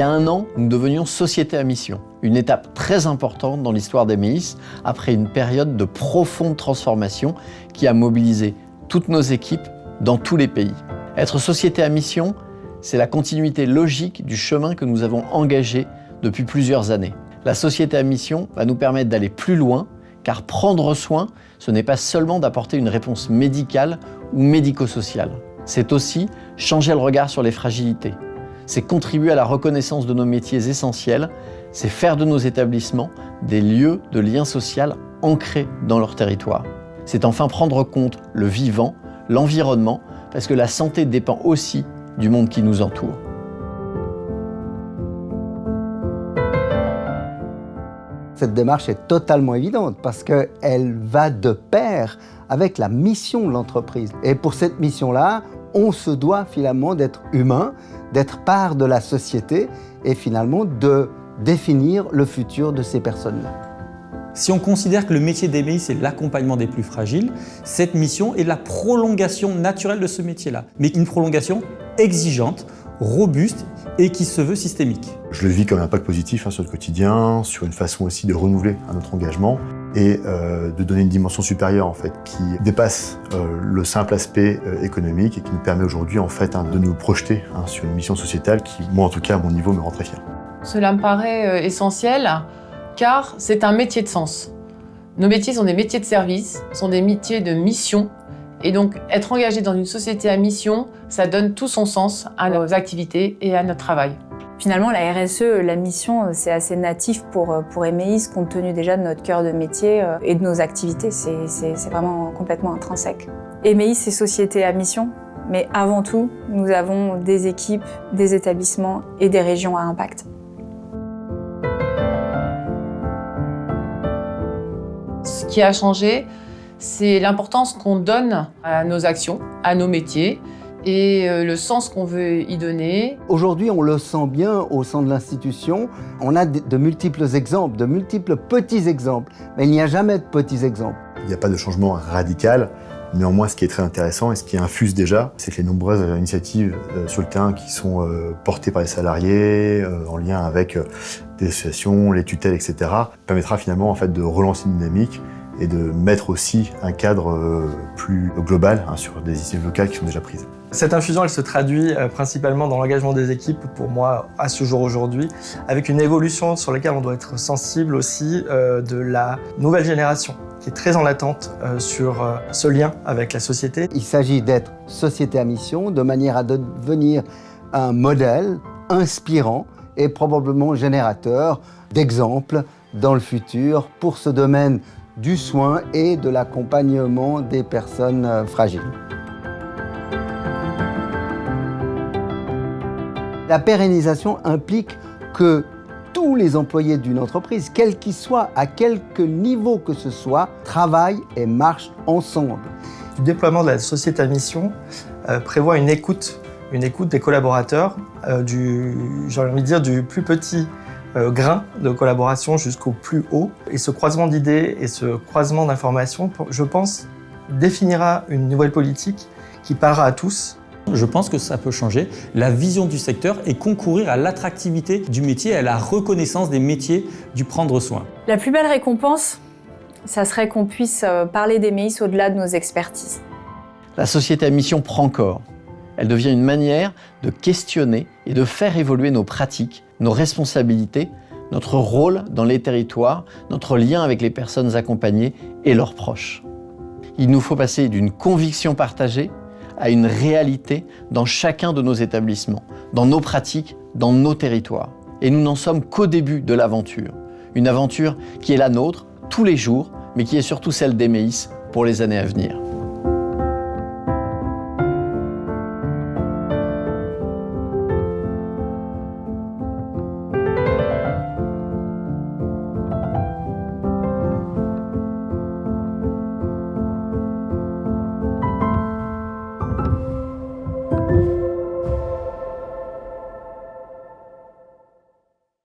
y a 1 an, nous devenions société à mission, une étape très importante dans l'histoire d'Emeis, après une période de profonde transformation qui a mobilisé toutes nos équipes dans tous les pays. Être société à mission, c'est la continuité logique du chemin que nous avons engagé depuis plusieurs années. La société à mission va nous permettre d'aller plus loin, car prendre soin, ce n'est pas seulement d'apporter une réponse médicale ou médico-sociale. C'est aussi changer le regard sur les fragilités. C'est contribuer à la reconnaissance de nos métiers essentiels, c'est faire de nos établissements des lieux de lien social ancrés dans leur territoire. C'est enfin prendre compte le vivant, l'environnement, parce que la santé dépend aussi du monde qui nous entoure. Cette démarche est totalement évidente parce qu'elle va de pair avec la mission de l'entreprise. Et pour cette mission-là, on se doit finalement d'être humain, d'être part de la société et finalement de définir le futur de ces personnes-là. Si on considère que le métier d'Emeis, c'est l'accompagnement des plus fragiles, cette mission est la prolongation naturelle de ce métier-là, mais une prolongation exigeante, robuste et qui se veut systémique. Je le vis comme un impact positif sur le quotidien, sur une façon aussi de renouveler notre engagement et de donner une dimension supérieure en fait, qui dépasse le simple aspect économique et qui nous permet aujourd'hui en fait, de nous projeter sur une mission sociétale qui, moi en tout cas à mon niveau, me rend très fier. Cela me paraît essentiel car c'est un métier de sens. Nos métiers sont des métiers de service, sont des métiers de mission. Et donc, être engagé dans une société à mission, ça donne tout son sens à nos activités et à notre travail. Finalement, la RSE, la mission, c'est assez natif pour Emeis, compte tenu déjà de notre cœur de métier et de nos activités. C'est vraiment complètement intrinsèque. Emeis, c'est société à mission, mais avant tout, nous avons des équipes, des établissements et des régions à impact. Ce qui a changé, c'est l'importance qu'on donne à nos actions, à nos métiers et le sens qu'on veut y donner. Aujourd'hui, on le sent bien au sein de l'institution. On a de multiples exemples, de multiples petits exemples, mais il n'y a jamais de petits exemples. Il n'y a pas de changement radical. Néanmoins, ce qui est très intéressant et ce qui infuse déjà, c'est que les nombreuses initiatives sur le terrain qui sont portées par les salariés, en lien avec des associations, les tutelles, etc., permettra finalement en fait, de relancer une dynamique et de mettre aussi un cadre plus global sur des initiatives locales qui sont déjà prises. Cette infusion, elle se traduit principalement dans l'engagement des équipes, pour moi, à ce jour aujourd'hui, avec une évolution sur laquelle on doit être sensible aussi de la nouvelle génération, qui est très en attente sur ce lien avec la société. Il s'agit d'être société à mission, de manière à devenir un modèle inspirant et probablement générateur d'exemples dans le futur pour ce domaine du soin et de l'accompagnement des personnes fragiles. La pérennisation implique que tous les employés d'une entreprise, quels qu'ils soient, à quelque niveau que ce soit, travaillent et marchent ensemble. Le déploiement de la société à mission prévoit une écoute des collaborateurs, j'ai envie de dire, du plus petit grain de collaboration jusqu'au plus haut. Et ce croisement d'idées et ce croisement d'informations, je pense, définira une nouvelle politique qui parlera à tous. Je pense que ça peut changer la vision du secteur et concourir à l'attractivité du métier et à la reconnaissance des métiers du prendre soin. La plus belle récompense, ça serait qu'on puisse parler d'Emeis au-delà de nos expertises. La société à mission prend corps. Elle devient une manière de questionner et de faire évoluer nos pratiques, nos responsabilités, notre rôle dans les territoires, notre lien avec les personnes accompagnées et leurs proches. Il nous faut passer d'une conviction partagée à une réalité dans chacun de nos établissements, dans nos pratiques, dans nos territoires. Et nous n'en sommes qu'au début de l'aventure. Une aventure qui est la nôtre tous les jours, mais qui est surtout celle d'Emeis pour les années à venir.